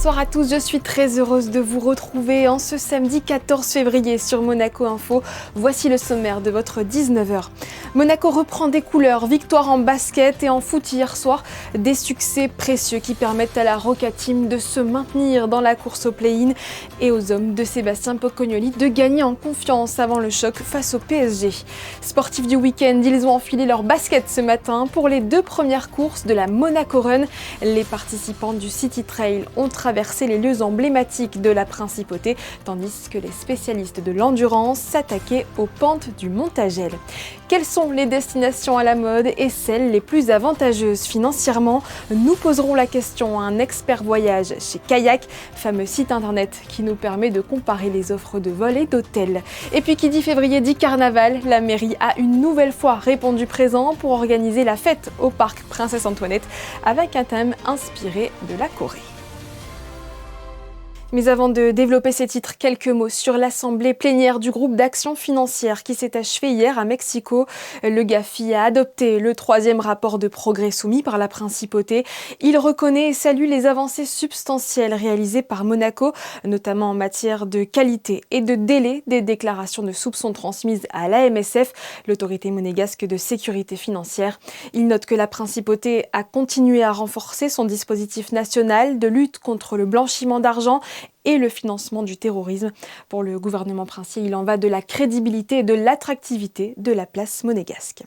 bonsoir à tous, je suis très heureuse de vous retrouver en ce samedi 14 février sur Monaco Info. Voici le sommaire de votre 19h. Monaco reprend des couleurs, victoire en basket et en foot hier soir. Des succès précieux qui permettent à la Roca Team de se maintenir dans la course au play-in et aux hommes de Sébastien Pocognoli de gagner en confiance avant le choc face au PSG. Sportifs du week-end, ils ont enfilé leur basket ce matin pour les 2 premières courses de la Monaco Run. Les participants du City Trail ont traversé les lieux emblématiques de la Principauté, tandis que les spécialistes de l'endurance s'attaquaient aux pentes du Montagel. Quelles sont les destinations à la mode et celles les plus avantageuses financièrement? Nous poserons la question à un expert voyage chez Kayak, fameux site internet qui nous permet de comparer les offres de vol et d'hôtel. Et puis qui dit février dit carnaval, la mairie a une nouvelle fois répondu présent pour organiser la fête au parc Princesse Antoinette avec un thème inspiré de la Corée. Mais avant de développer ces titres, quelques mots sur l'assemblée plénière du groupe d'action financière qui s'est achevée hier à Mexico. Le GAFI a adopté le 3e rapport de progrès soumis par la Principauté. Il reconnaît et salue les avancées substantielles réalisées par Monaco, notamment en matière de qualité et de délai des déclarations de soupçons transmises à l'AMSF, l'autorité monégasque de sécurité financière. Il note que la Principauté a continué à renforcer son dispositif national de lutte contre le blanchiment d'argent et le financement du terrorisme. Pour le gouvernement princier, il en va de la crédibilité et de l'attractivité de la place monégasque.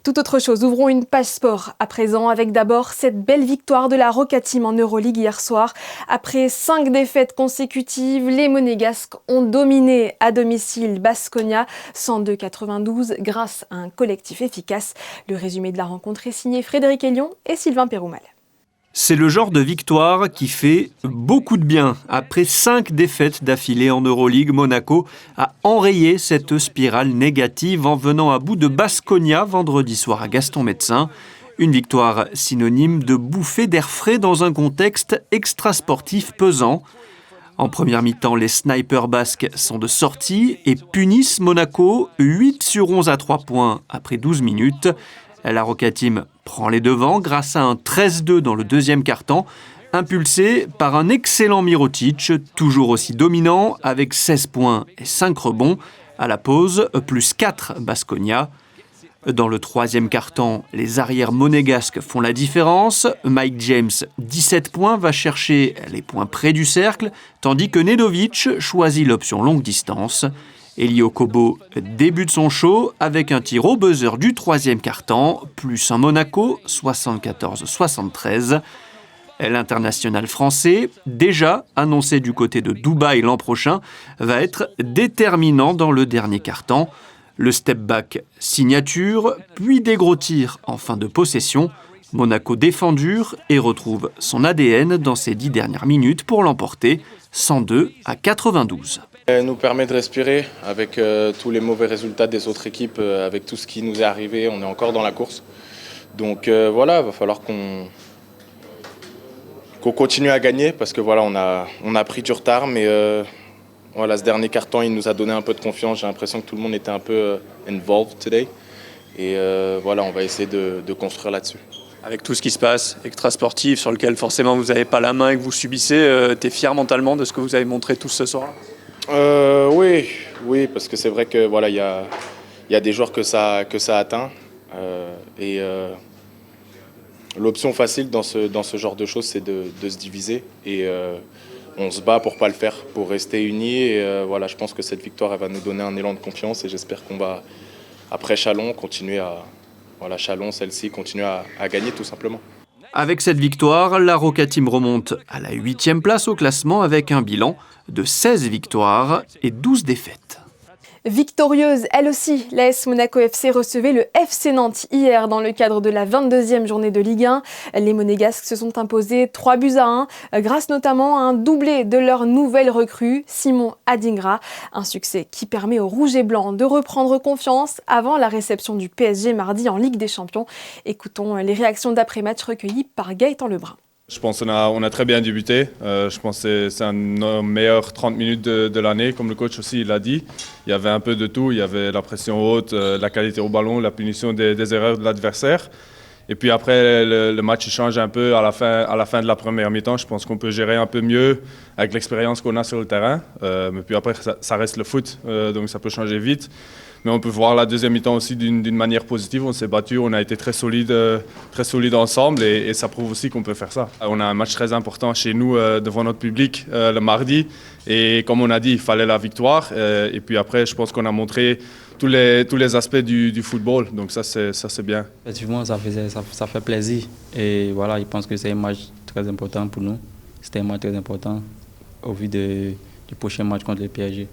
Tout autre chose, ouvrons une page sport à présent avec d'abord cette belle victoire de la Roca Team en Euroleague hier soir. Après 5 défaites consécutives, les monégasques ont dominé à domicile Baskonia 102-92 grâce à un collectif efficace. Le résumé de la rencontre est signé Frédéric Elion et Sylvain Péroumal. C'est le genre de victoire qui fait beaucoup de bien. Après 5 défaites d'affilée en Euroleague, Monaco a enrayé cette spirale négative en venant à bout de Baskonia vendredi soir à Gaston-Médecin. Une victoire synonyme de bouffée d'air frais dans un contexte extrasportif pesant. En première mi-temps, les snipers basques sont de sortie et punissent Monaco 8 sur 11 à 3 points après 12 minutes. La Roca Team prend les devants grâce à un 13-2 dans le deuxième quart-temps, impulsé par un excellent Mirotic, toujours aussi dominant, avec 16 points et 5 rebonds. À la pause, plus 4 Baskonia. Dans le troisième quart-temps, les arrières monégasques font la différence. Mike James, 17 points, va chercher les points près du cercle, tandis que Nedovic choisit l'option longue distance. Eli Okobo débute son show avec un tir au buzzer du troisième quart-temps, plus un Monaco 74-73. L'international français, déjà annoncé du côté de Dubaï l'an prochain, va être déterminant dans le dernier quart-temps. Le step-back signature, puis des gros tirs en fin de possession. Monaco défend dur et retrouve son ADN dans ses 10 dernières minutes pour l'emporter, 102-92. Elle nous permet de respirer avec tous les mauvais résultats des autres équipes, avec tout ce qui nous est arrivé, on est encore dans la course. Donc voilà, il va falloir qu'on continue à gagner parce que voilà, on a pris du retard, mais voilà, ce dernier quart-temps, il nous a donné un peu de confiance. J'ai l'impression que tout le monde était un peu involved today. Et voilà, on va essayer de construire là-dessus. Avec tout ce qui se passe, extra-sportif, sur lequel forcément vous n'avez pas la main et que vous subissez, t'es fier mentalement de ce que vous avez montré tous ce soir? Oui, parce que c'est vrai que voilà, il y a des joueurs que ça atteint. L'option facile dans ce genre de choses, c'est de se diviser. Et on se bat pour pas le faire, pour rester unis. Et voilà, je pense que cette victoire, elle va nous donner un élan de confiance. Et j'espère qu'on va, après Chalon, continuer à... Voilà, Chalon, celle-ci, continue à gagner tout simplement. Avec cette victoire, la Roca Team remonte à la 8e place au classement avec un bilan de 16 victoires et 12 défaites. Victorieuse, elle aussi, l'AS Monaco FC recevait le FC Nantes hier dans le cadre de la 22e journée de Ligue 1. Les Monégasques se sont imposés 3-1 grâce notamment à un doublé de leur nouvelle recrue, Simon Adingra. Un succès qui permet aux Rouges et Blancs de reprendre confiance avant la réception du PSG mardi en Ligue des Champions. Écoutons les réactions d'après-match recueillies par Gaëtan Lebrun. Je pense qu'on a très bien débuté. Je pense que c'est un de nos meilleurs 30 minutes de l'année, comme le coach aussi l'a dit. Il y avait un peu de tout. Il y avait la pression haute, la qualité au ballon, la punition des erreurs de l'adversaire. Et puis après, le match change un peu à la fin de la première mi-temps. Je pense qu'on peut gérer un peu mieux avec l'expérience qu'on a sur le terrain. Mais puis après, ça reste le foot, donc ça peut changer vite. Mais on peut voir la deuxième mi-temps aussi d'une manière positive. On s'est battu, on a été très solide ensemble et ça prouve aussi qu'on peut faire ça. On a un match très important chez nous devant notre public le mardi. Et comme on a dit, il fallait la victoire. Et puis après, je pense qu'on a montré tous les aspects du football. Donc ça, c'est bien. Effectivement, ça fait plaisir. Et voilà, je pense que c'est un match très important pour nous. C'était un match très important au vu du prochain match contre le PSG.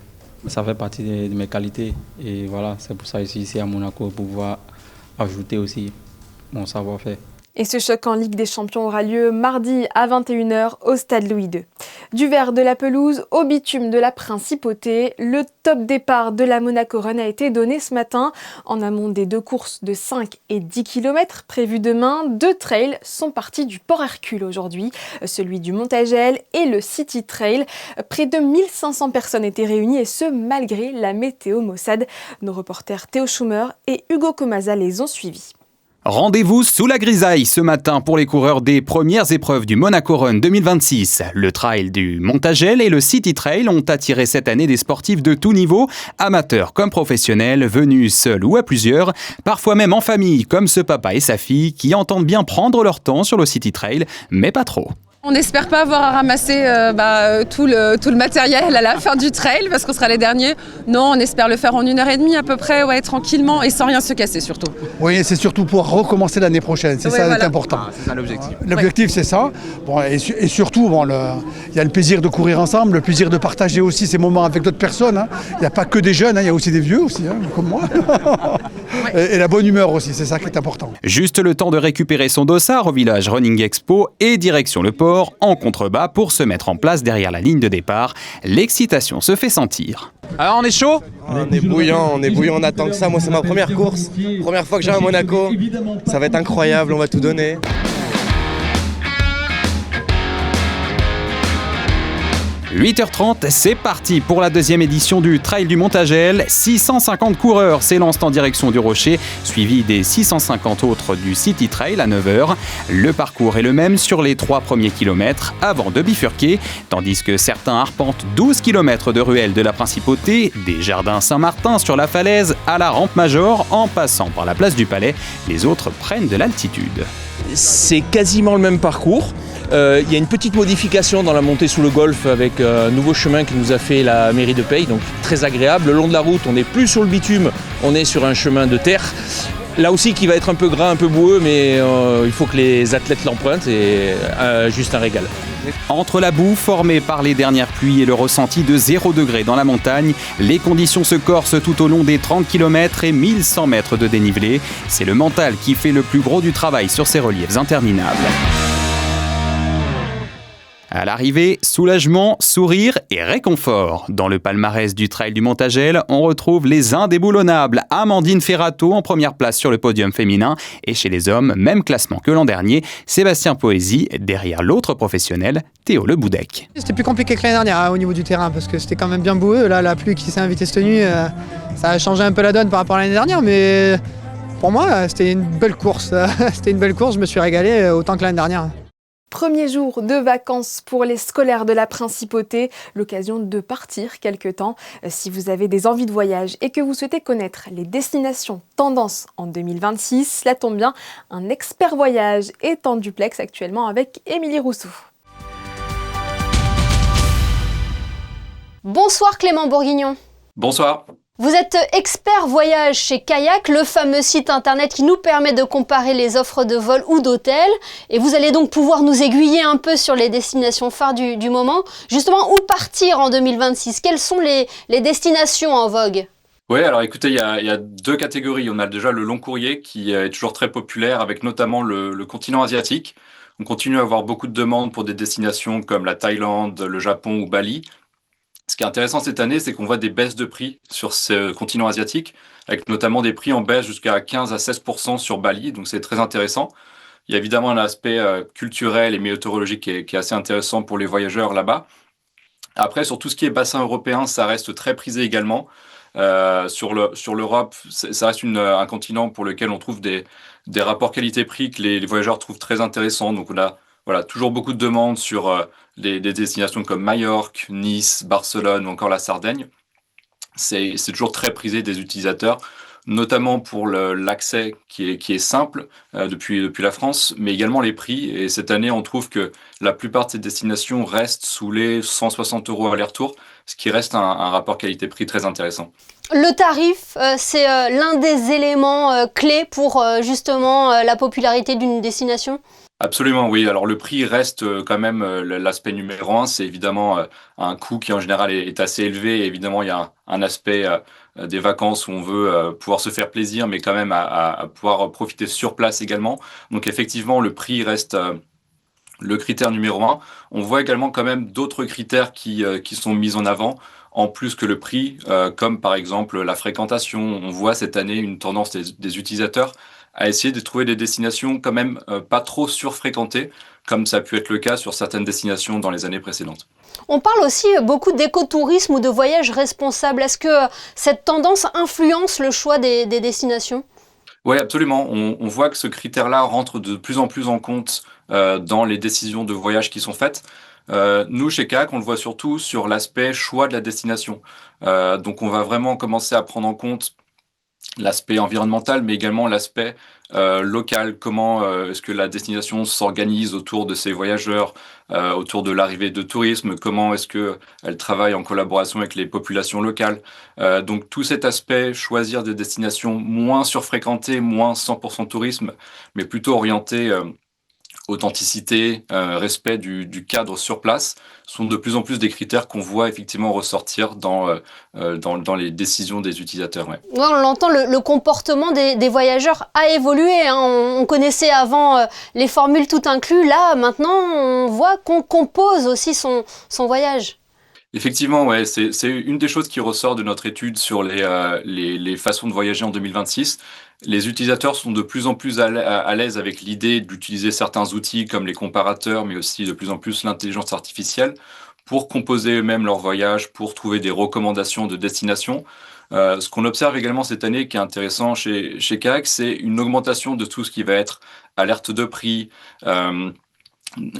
Ça fait partie de mes qualités. Et voilà, c'est pour ça que je suis ici à Monaco pour pouvoir ajouter aussi mon savoir-faire. Et ce choc en Ligue des Champions aura lieu mardi à 21h au Stade Louis II. Du vert de la pelouse au bitume de la Principauté, le top départ de la Monaco Run a été donné ce matin. En amont des 2 courses de 5 et 10 km prévues demain, 2 trails sont partis du Port Hercule aujourd'hui, celui du Montagel et le City Trail. Près de 1500 personnes étaient réunies et ce malgré la météo maussade. Nos reporters Théo Schumer et Hugo Comaza les ont suivis. Rendez-vous sous la grisaille ce matin pour les coureurs des premières épreuves du Monaco Run 2026. Le trail du Montagel et le City Trail ont attiré cette année des sportifs de tout niveau, amateurs comme professionnels, venus seuls ou à plusieurs, parfois même en famille comme ce papa et sa fille qui entendent bien prendre leur temps sur le City Trail, mais pas trop. On n'espère pas avoir à ramasser tout le matériel à la fin du trail parce qu'on sera les derniers. Non, on espère le faire en 1h30 à peu près, ouais, tranquillement et sans rien se casser surtout. Oui, c'est surtout pour recommencer l'année prochaine, c'est ça qui est important. C'est ça l'objectif. L'objectif, c'est ça. Bon, et surtout, il y a le plaisir de courir ensemble, le plaisir de partager aussi ces moments avec d'autres personnes. Hein. Il n'y a pas que des jeunes, il y a aussi des vieux aussi, comme moi. Et la bonne humeur aussi, c'est ça qui est important. Juste le temps de récupérer son dossard au village Running Expo et direction le port en contrebas pour se mettre en place derrière la ligne de départ. L'excitation se fait sentir. Alors on est chaud ? On est bouillant, on attend que ça. Moi c'est ma première course, première fois que j'ai à Monaco. Ça va être incroyable, on va tout donner. 8h30, c'est parti pour la deuxième édition du Trail du Montagel. 650 coureurs s'élancent en direction du Rocher, suivi des 650 autres du City Trail à 9h. Le parcours est le même sur les 3 premiers kilomètres avant de bifurquer, tandis que certains arpentent 12 km de ruelles de la Principauté, des jardins Saint-Martin sur la falaise à la rampe Major en passant par la place du Palais. Les autres prennent de l'altitude. C'est quasiment le même parcours. Il y a une petite modification dans la montée sous le golfe avec un nouveau chemin que nous a fait la mairie de Peille, donc très agréable. Le long de la route, on n'est plus sur le bitume, on est sur un chemin de terre. Là aussi qui va être un peu gras, un peu boueux, mais il faut que les athlètes l'empruntent et juste un régal. Entre la boue formée par les dernières pluies et le ressenti de 0 degré dans la montagne, les conditions se corsent tout au long des 30 km et 1100 mètres de dénivelé. C'est le mental qui fait le plus gros du travail sur ces reliefs interminables. À l'arrivée, soulagement, sourire et réconfort. Dans le palmarès du Trail du Montagel, on retrouve les indéboulonnables Amandine Ferrato en première place sur le podium féminin et chez les hommes, même classement que l'an dernier, Sébastien Poésy derrière l'autre professionnel, Théo Le Boudec. C'était plus compliqué que l'année dernière au niveau du terrain parce que c'était quand même bien boueux. Là, la pluie qui s'est invitée cette nuit, ça a changé un peu la donne par rapport à l'année dernière, mais pour moi, c'était une belle course. C'était une belle course, je me suis régalé autant que l'année dernière. Premier jour de vacances pour les scolaires de la Principauté, l'occasion de partir quelque temps. Si vous avez des envies de voyage et que vous souhaitez connaître les destinations tendances en 2026, cela tombe bien, un expert voyage est en duplex actuellement avec Émilie Rousseau. Bonsoir Clément Bourguignon. Bonsoir. Vous êtes expert voyage chez Kayak, le fameux site internet qui nous permet de comparer les offres de vol ou d'hôtel. Et vous allez donc pouvoir nous aiguiller un peu sur les destinations phares du moment. Justement, où partir en 2026 ? Quelles sont les destinations en vogue ? Oui, alors écoutez, il y a 2 catégories. On a déjà le long courrier qui est toujours très populaire avec notamment le continent asiatique. On continue à avoir beaucoup de demandes pour des destinations comme la Thaïlande, le Japon ou Bali. Ce qui est intéressant cette année, c'est qu'on voit des baisses de prix sur ce continent asiatique, avec notamment des prix en baisse jusqu'à 15 à 16% sur Bali, donc c'est très intéressant. Il y a évidemment un aspect culturel et météorologique qui est assez intéressant pour les voyageurs là-bas. Après, sur tout ce qui est bassin européen, ça reste très prisé également. Sur l'Europe, ça reste un continent pour lequel on trouve des rapports qualité-prix que les voyageurs trouvent très intéressants. Donc on a toujours beaucoup de demandes sur des destinations comme Majorque, Nice, Barcelone ou encore la Sardaigne. C'est toujours très prisé des utilisateurs, notamment pour l'accès qui est simple depuis la France, mais également les prix. Et cette année, on trouve que la plupart de ces destinations restent sous les 160 € aller-retour, ce qui reste un rapport qualité-prix très intéressant. Le tarif, c'est l'un des éléments clés pour justement la popularité d'une destination ? Absolument, oui. Alors le prix reste quand même l'aspect numéro un. C'est évidemment un coût qui en général est assez élevé. Et évidemment, il y a un aspect des vacances où on veut pouvoir se faire plaisir, mais quand même à pouvoir profiter sur place également. Donc effectivement, le prix reste le critère numéro un. On voit également quand même d'autres critères qui sont mis en avant, en plus que le prix, comme par exemple la fréquentation. On voit cette année une tendance des utilisateurs à essayer de trouver des destinations quand même pas trop surfréquentées, comme ça a pu être le cas sur certaines destinations dans les années précédentes. On parle aussi beaucoup d'écotourisme ou de voyage responsable. Est-ce que cette tendance influence le choix des destinations ? Oui, absolument. On voit que ce critère-là rentre de plus en plus en compte dans les décisions de voyage qui sont faites. Nous, chez Kayak, on le voit surtout sur l'aspect choix de la destination. Donc on va vraiment commencer à prendre en compte l'aspect environnemental, mais également l'aspect local. Comment est-ce que la destination s'organise autour de ses voyageurs, autour de l'arrivée de tourisme, comment est-ce qu'elle travaille en collaboration avec les populations locales. Donc tout cet aspect, choisir des destinations moins surfréquentées, moins 100% tourisme, mais plutôt orientées authenticité, respect du cadre sur place, sont de plus en plus des critères qu'on voit effectivement ressortir dans les décisions des utilisateurs. Ouais. Ouais, on l'entend, le comportement des voyageurs a évolué. Hein. On connaissait avant les formules tout inclus. Là, maintenant, on voit qu'on compose aussi son voyage. Effectivement, ouais, c'est une des choses qui ressort de notre étude sur les façons de voyager en 2026. Les utilisateurs sont de plus en plus à l'aise avec l'idée d'utiliser certains outils comme les comparateurs, mais aussi de plus en plus l'intelligence artificielle pour composer eux-mêmes leur voyage, pour trouver des recommandations de destination. Ce qu'on observe également cette année qui est intéressant chez Kayak, c'est une augmentation de tout ce qui va être alerte de prix,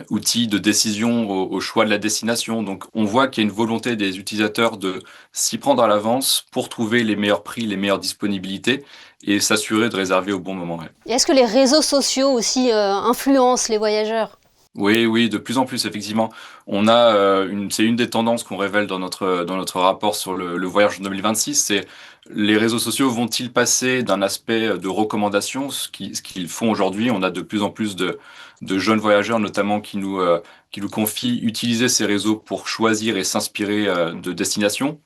outils de décision au choix de la destination. Donc on voit qu'il y a une volonté des utilisateurs de s'y prendre à l'avance pour trouver les meilleurs prix, les meilleures disponibilités et s'assurer de réserver au bon moment. Ouais. Et est-ce que les réseaux sociaux aussi influencent les voyageurs ? Oui, de plus en plus, effectivement. On a c'est une des tendances qu'on révèle dans notre rapport sur le voyage en 2026, c'est les réseaux sociaux vont-ils passer d'un aspect de recommandation, ce qu'ils font aujourd'hui. On a de plus en plus de jeunes voyageurs, notamment, qui nous confient utiliser ces réseaux pour choisir et s'inspirer de destinations.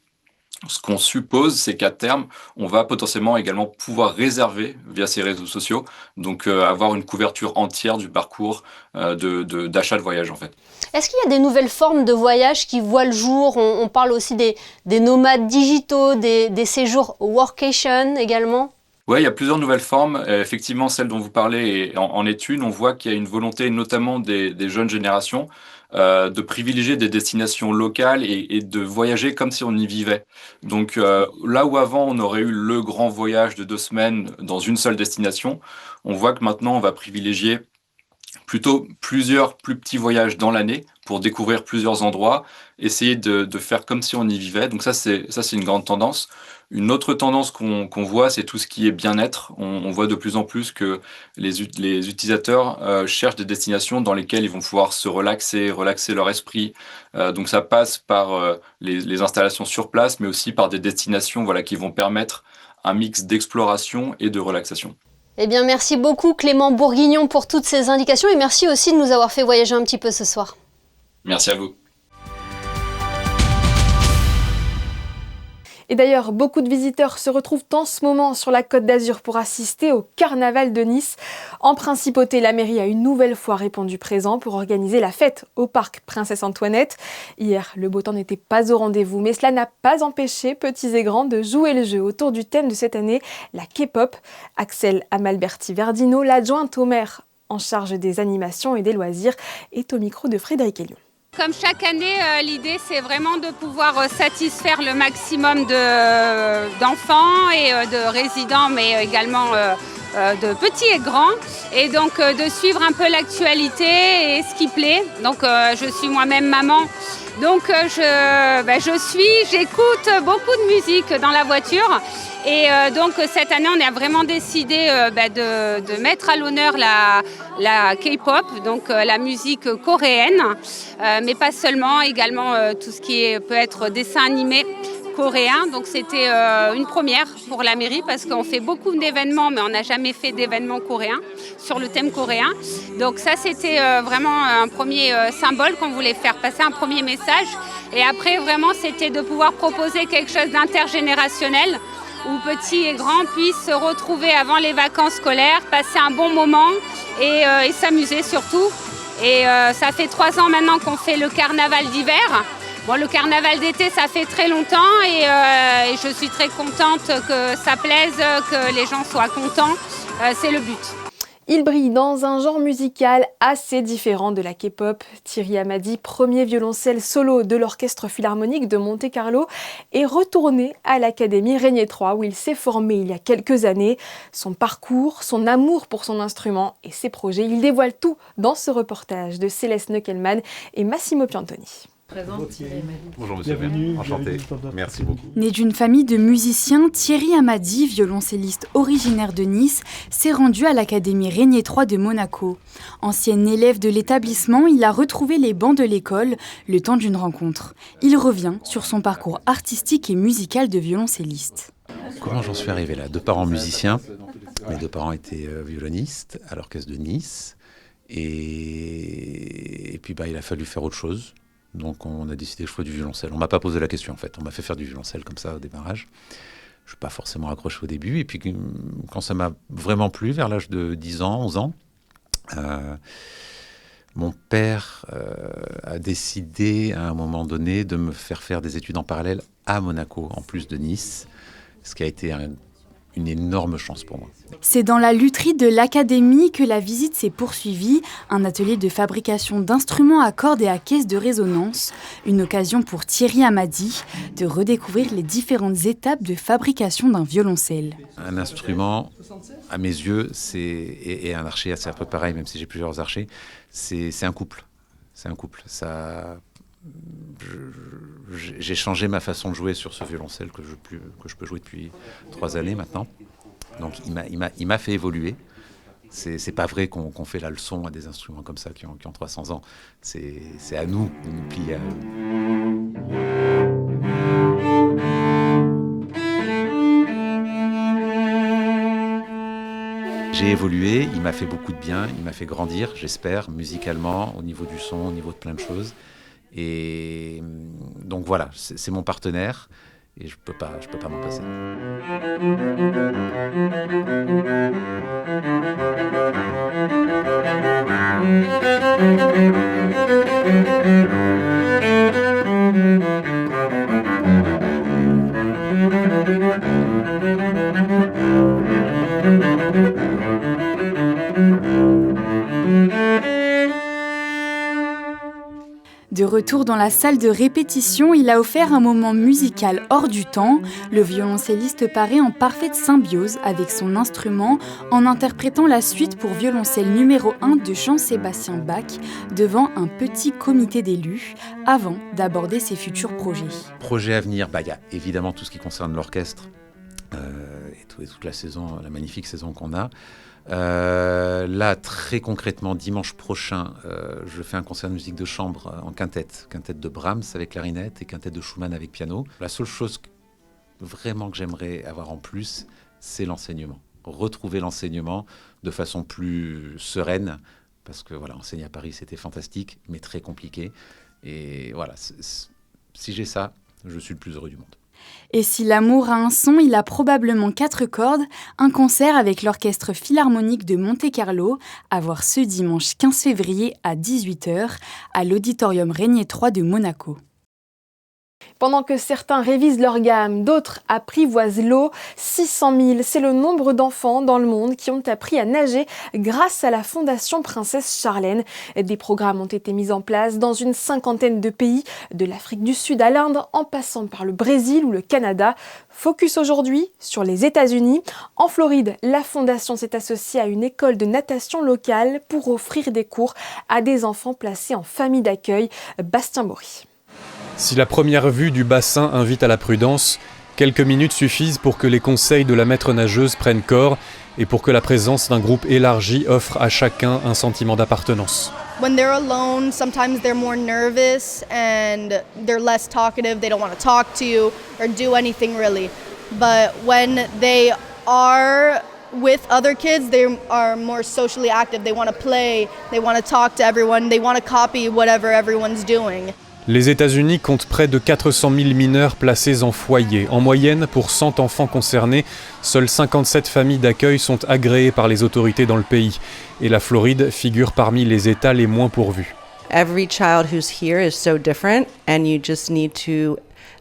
Ce qu'on suppose, c'est qu'à terme, on va potentiellement également pouvoir réserver via ces réseaux sociaux, donc avoir une couverture entière du parcours d'achat de voyage en fait. Est-ce qu'il y a des nouvelles formes de voyage qui voient le jour ? On parle aussi des nomades digitaux, des séjours workation également ? Oui, il y a plusieurs nouvelles formes. Effectivement, celle dont vous parlez en est une. On voit qu'il y a une volonté, notamment des jeunes générations, de privilégier des destinations locales et de voyager comme si on y vivait. Donc là où avant on aurait eu le grand voyage de 2 semaines dans une seule destination, on voit que maintenant on va privilégier plutôt plusieurs plus petits voyages dans l'année pour découvrir plusieurs endroits, essayer de faire comme si on y vivait. Donc ça c'est une grande tendance. Une autre tendance qu'on voit, c'est tout ce qui est bien-être. On voit de plus en plus que les utilisateurs cherchent des destinations dans lesquelles ils vont pouvoir se relaxer leur esprit. Donc ça passe par les installations sur place, mais aussi par des destinations qui vont permettre un mix d'exploration et de relaxation. Eh bien, merci beaucoup Clément Bourguignon pour toutes ces indications et merci aussi de nous avoir fait voyager un petit peu ce soir. Merci à vous. Et d'ailleurs, beaucoup de visiteurs se retrouvent en ce moment sur la Côte d'Azur pour assister au Carnaval de Nice. En principauté, la mairie a une nouvelle fois répondu présent pour organiser la fête au parc Princesse Antoinette. Hier, le beau temps n'était pas au rendez-vous, mais cela n'a pas empêché petits et grands de jouer le jeu autour du thème de cette année, la K-pop. Axel Amalberti-Verdino, l'adjointe au maire en charge des animations et des loisirs, est au micro de Frédéric Elion. Comme chaque année, l'idée c'est vraiment de pouvoir satisfaire le maximum d'enfants et de résidents, mais également de petits et grands, et donc de suivre un peu l'actualité et ce qui plaît. Donc je suis moi-même maman, donc j'écoute beaucoup de musique dans la voiture. Et donc cette année, on a vraiment décidé de mettre à l'honneur la K-pop, donc la musique coréenne, mais pas seulement, également tout ce qui peut être dessin animé coréen. Donc c'était une première pour la mairie parce qu'on fait beaucoup d'événements, mais on n'a jamais fait d'événements coréens sur le thème coréen. Donc ça, c'était vraiment un premier symbole qu'on voulait faire passer, un premier message. Et après, vraiment, c'était de pouvoir proposer quelque chose d'intergénérationnel, où petits et grands puissent se retrouver avant les vacances scolaires, passer un bon moment et s'amuser surtout. Et ça fait 3 ans maintenant qu'on fait le carnaval d'hiver. Bon, le carnaval d'été, ça fait très longtemps et je suis très contente que ça plaise, que les gens soient contents. C'est le but. Il brille dans un genre musical assez différent de la K-pop. Thierry Hamadi, premier violoncelle solo de l'Orchestre Philharmonique de Monte-Carlo, est retourné à l'Académie Régnier III où il s'est formé il y a quelques années. Son parcours, son amour pour son instrument et ses projets, il dévoile tout dans ce reportage de Céleste Neukelman et Massimo Piantoni. Bonjour monsieur le maire, enchanté, merci beaucoup. Né d'une famille de musiciens, Thierry Hamadi, violoncelliste originaire de Nice, s'est rendu à l'Académie Régnier III de Monaco. Ancien élève de l'établissement, il a retrouvé les bancs de l'école le temps d'une rencontre. Il revient sur son parcours artistique et musical de violoncelliste. Comment j'en suis arrivé là? 2 parents musiciens, mes 2 parents étaient violonistes à l'orchestre de Nice et puis il a fallu faire autre chose. Donc on a décidé que je ferais du violoncelle. On m'a pas posé la question en fait, on m'a fait faire du violoncelle comme ça au démarrage. Je ne suis pas forcément accroché au début. Et puis quand ça m'a vraiment plu, vers l'âge de 10 ans, 11 ans, mon père a décidé à un moment donné de me faire faire des études en parallèle à Monaco, en plus de Nice, ce qui a été une énorme chance pour moi. C'est dans la lutherie de l'Académie que la visite s'est poursuivie, un atelier de fabrication d'instruments à cordes et à caisses de résonance, une occasion pour Thierry Hamadi de redécouvrir les différentes étapes de fabrication d'un violoncelle. Un instrument, à mes yeux, et un archer, c'est un peu pareil, même si j'ai plusieurs archers, c'est un couple. C'est un couple. J'ai changé ma façon de jouer sur ce violoncelle que je peux jouer depuis 3 années maintenant. Donc il m'a fait évoluer. C'est pas vrai qu'on fait la leçon à des instruments comme ça qui ont 300 ans. C'est à nous de nous plier à eux. J'ai évolué, il m'a fait beaucoup de bien, il m'a fait grandir, j'espère, musicalement, au niveau du son, au niveau de plein de choses. Et donc voilà, c'est mon partenaire et je peux pas m'en passer. De retour dans la salle de répétition, il a offert un moment musical hors du temps. Le violoncelliste paraît en parfaite symbiose avec son instrument en interprétant la suite pour violoncelle numéro 1 de Jean-Sébastien Bach devant un petit comité d'élus avant d'aborder ses futurs projets. Projet à venir, il y a évidemment tout ce qui concerne l'orchestre et toute la saison, la magnifique saison qu'on a. Là, très concrètement, dimanche prochain, je fais un concert de musique de chambre en quintette de Brahms avec clarinette et quintette de Schumann avec piano. La seule chose vraiment que j'aimerais avoir en plus, c'est l'enseignement. Retrouver l'enseignement de façon plus sereine, parce que voilà, enseigner à Paris, c'était fantastique, mais très compliqué. Et voilà, si j'ai ça, je suis le plus heureux du monde. Et si l'amour a un son, il a probablement 4 cordes, un concert avec l'Orchestre Philharmonique de Monte-Carlo, à voir ce dimanche 15 février à 18h à l'Auditorium Régnier III de Monaco. Pendant que certains révisent leur gamme, d'autres apprivoisent l'eau. 600 000, c'est le nombre d'enfants dans le monde qui ont appris à nager grâce à la Fondation Princesse Charlène. Des programmes ont été mis en place dans une 50aine de pays, de l'Afrique du Sud à l'Inde, en passant par le Brésil ou le Canada. Focus aujourd'hui sur les États-Unis. En Floride, la Fondation s'est associée à une école de natation locale pour offrir des cours à des enfants placés en famille d'accueil. Bastien Bory. Si la première vue du bassin invite à la prudence, quelques minutes suffisent pour que les conseils de la maître nageuse prennent corps et pour que la présence d'un groupe élargi offre à chacun un sentiment d'appartenance. When they're alone, sometimes they're more nervous and they're less talkative. They don't want to talk to you or do anything really. But when they are with other kids, they are more socially active. They want to play, they want to talk to everyone, they want to copy whatever everyone's doing. Les États-Unis comptent près de 400 000 mineurs placés en foyer. En moyenne, pour 100 enfants concernés, seules 57 familles d'accueil sont agréées par les autorités dans le pays. Et la Floride figure parmi les États les moins pourvus. Every child who's here is so different, and you just need to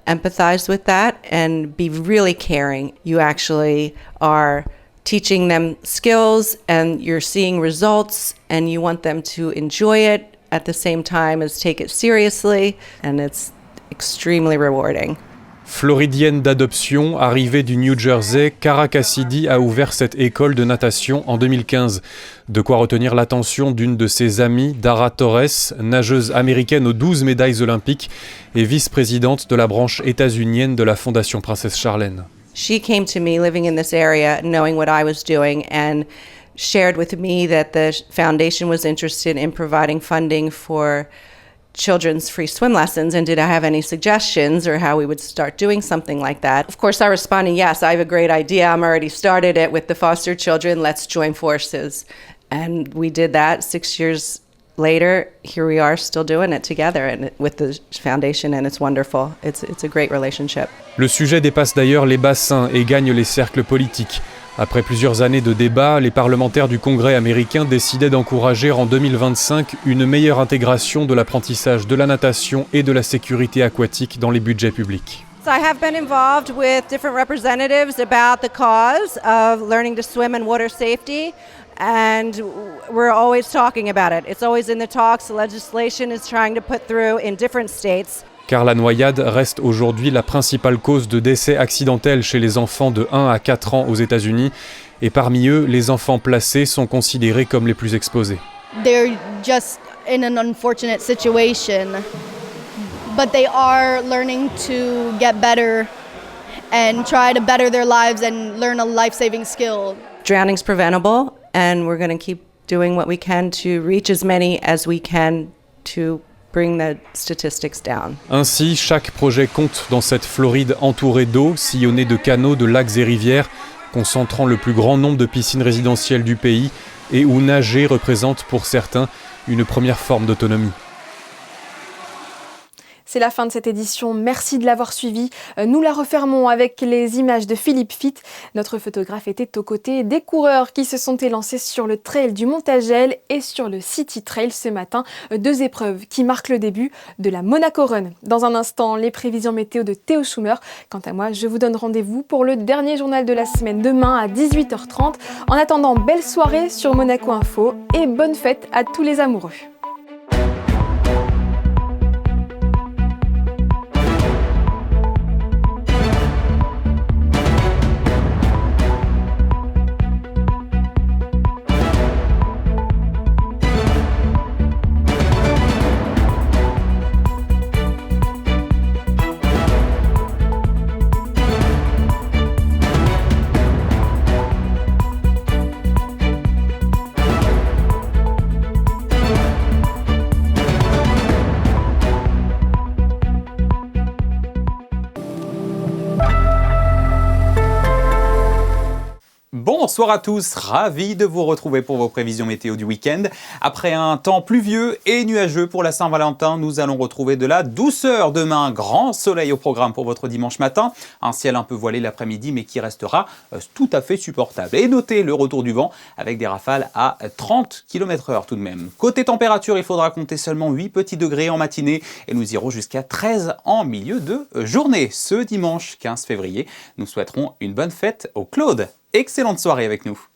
empathize with that and be really caring. You actually are teaching them skills and you're seeing results and you want them to enjoy it at the same time as take it seriously, and it's extremely rewarding. Floridienne d'adoption, arrivée du New Jersey, Cara Cassidy a ouvert cette école de natation en 2015. De quoi retenir l'attention d'une de ses amies, Dara Torres, nageuse américaine aux 12 médailles olympiques et vice-présidente de la branche états-unienne de la Fondation Princesse Charlène. She came to me living in this area, knowing what I was doing, and shared with me that the foundation was interested in providing funding for children's free swim lessons, and did I have any suggestions or how we would start doing something like that. Of course, I responded, yes, I have a great idea. I'm already started it with the foster children. Let's join forces. And we did that. 6 years later, here we are still doing it together and with the foundation, and it's wonderful. It's a great relationship. Le sujet dépasse d'ailleurs les bassins et gagne les cercles politiques. Après plusieurs années de débats, les parlementaires du Congrès américain décidaient d'encourager en 2025 une meilleure intégration de l'apprentissage de la natation et de la sécurité aquatique dans les budgets publics. So I have been involved with different representatives about the cause of learning to swim and water safety, and we're always talking about it. It's always in the talks. The legislation is trying to put through in different states. Car la noyade reste aujourd'hui la principale cause de décès accidentels chez les enfants de 1 à 4 ans aux États-Unis. Et parmi eux, les enfants placés sont considérés comme les plus exposés. They're just in an unfortunate situation, but they are learning to get better and try to better their lives and learn a life-saving skill. Drowning's preventable, and we're going to keep doing what we can to reach as many as we can to bring the statistics down. Ainsi, chaque projet compte dans cette Floride entourée d'eau, sillonnée de canaux, de lacs et rivières, concentrant le plus grand nombre de piscines résidentielles du pays et où nager représente pour certains une première forme d'autonomie. C'est la fin de cette édition, merci de l'avoir suivi. Nous la refermons avec les images de Philippe Fitt. Notre photographe était aux côtés des coureurs qui se sont élancés sur le trail du Montagel et sur le City Trail ce matin. 2 épreuves qui marquent le début de la Monaco Run. Dans un instant, les prévisions météo de Théo Schumer. Quant à moi, je vous donne rendez-vous pour le dernier journal de la semaine demain à 18h30. En attendant, belle soirée sur Monaco Info et bonne fête à tous les amoureux. Bonsoir à tous, ravi de vous retrouver pour vos prévisions météo du week-end. Après un temps pluvieux et nuageux pour la Saint-Valentin, nous allons retrouver de la douceur demain. Grand soleil au programme pour votre dimanche matin. Un ciel un peu voilé l'après-midi mais qui restera tout à fait supportable. Et notez le retour du vent avec des rafales à 30 km/h tout de même. Côté température, il faudra compter seulement 8 petits degrés en matinée et nous irons jusqu'à 13 en milieu de journée. Ce dimanche 15 février, nous souhaiterons une bonne fête au Claude. Excellente soirée avec nous.